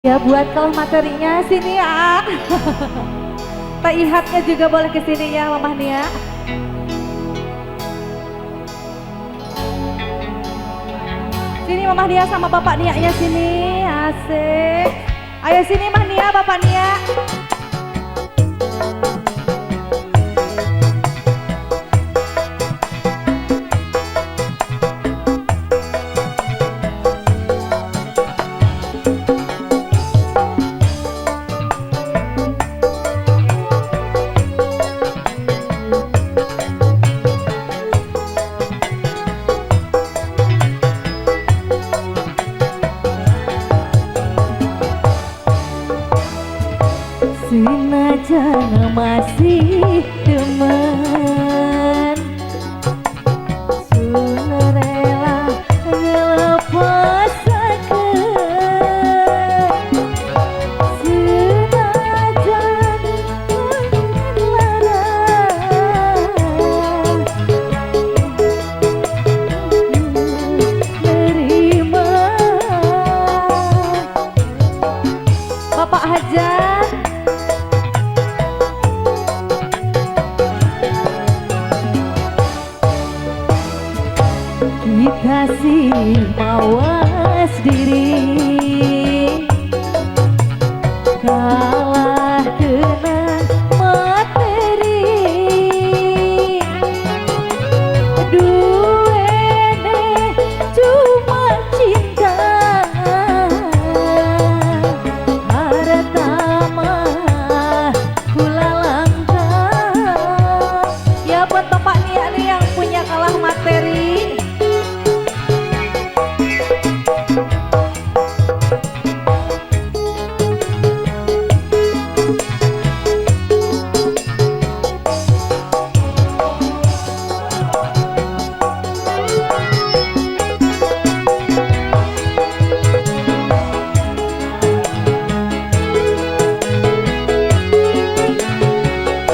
Ya buat kalau materinya sini ya. Pak Ihatnya juga boleh ke sini ya Mamah Nia. Sini Mamah Nia sama Bapak Nia-nya sini. Asik. Ayo sini Mah Nia, Bapak Nia. Senajan masih teman, sudah rela ngelepaskan. Senajan melarang nerima. Bapak Hajat, dikasih mawas diri, kalah kena materi. Duene cuma cinta, harta mah kula langkah. Ya buat Bapak Nia nih yang punya kalah materi.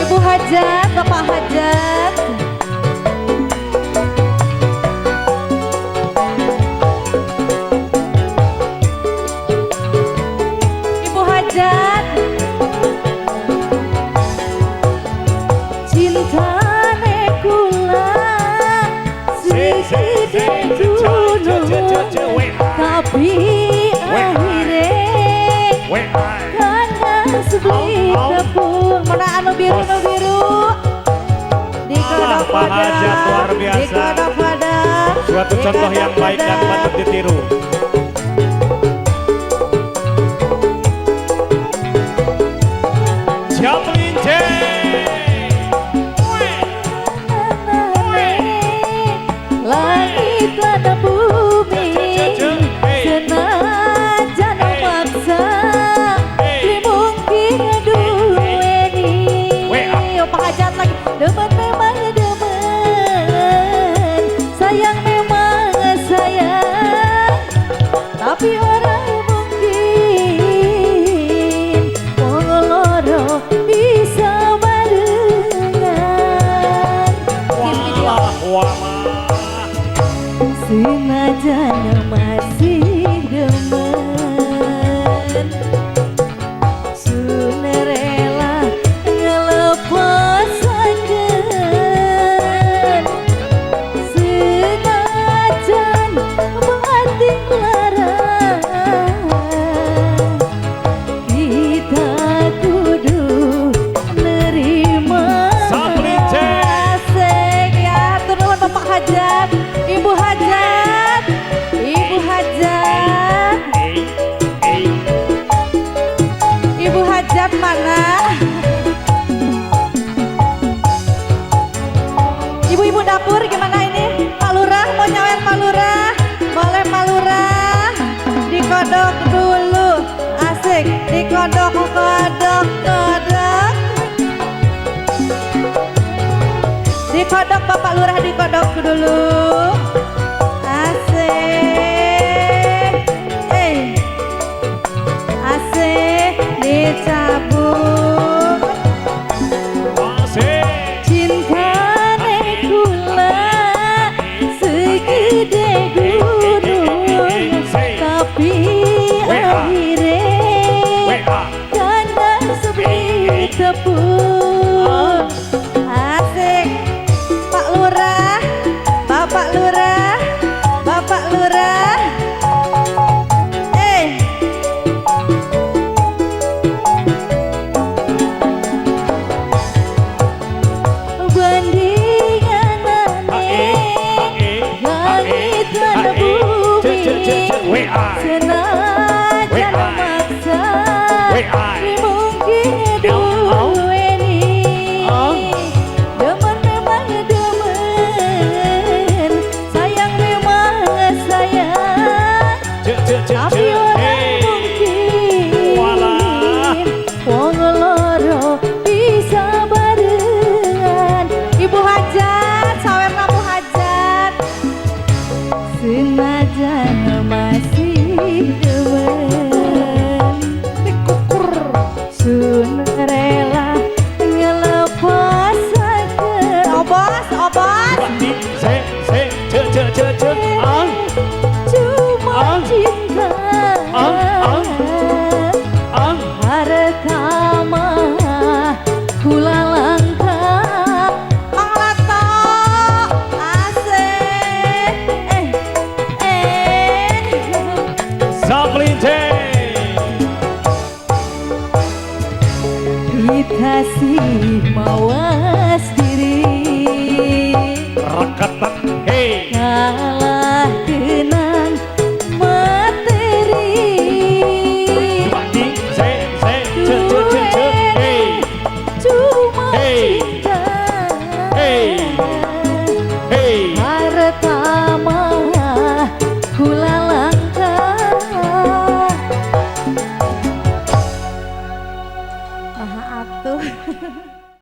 Ibu Hajat, Bapak Hajat, Ibu Hajat, cintane kula segede gunung, tapi akhirnya karena sebeli tepung. Mana anu biru Pak Hajat luar biasa. Suatu contoh yang baik dan patut ditiru. Jamlinje, langit lada bumi, senajan maksa li mungkin duweni. Pak Hajat lagi demen, memang demen, sayang memang sayang, tapi orang mungkin pengeloro bisa barengan. Senajan masih demen, sudah rela ngelepaskan. Senajan batin larang, kita kudu nerima. Asik ya, turun Bapak Hajat, Ibu Hajat, Ibu Hajat, Ibu Hajat mana? Ibu-ibu dapur gimana ini? Pak Lurah mau nyawer, Pak Lurah? Boleh Pak Lurah? Dikodok dulu, asik, dikodok, kodok. Dikodok Bapak Lurah, dikodok dulu. Asik. Asik, dicabut. Cintane kula segede gunung, tapi akhirnya Hey, ai. mungkin duweni demen memang demen sayang memang sayang tapi orang mungkin wong loro bisa barengan Ibu Hajat sawer namu hajat senajan masih demen dikukur sun rela ngelepasakeun obos Bandi, se, cuma cinta harta mah kula langkah manglato asik Saplince. kita sih mawas diri Reketan, hey. kalah kenang materi Bandi, se, hey. cuma Hey. cinta Hey. Hey. harta mah kula langkah maha atuh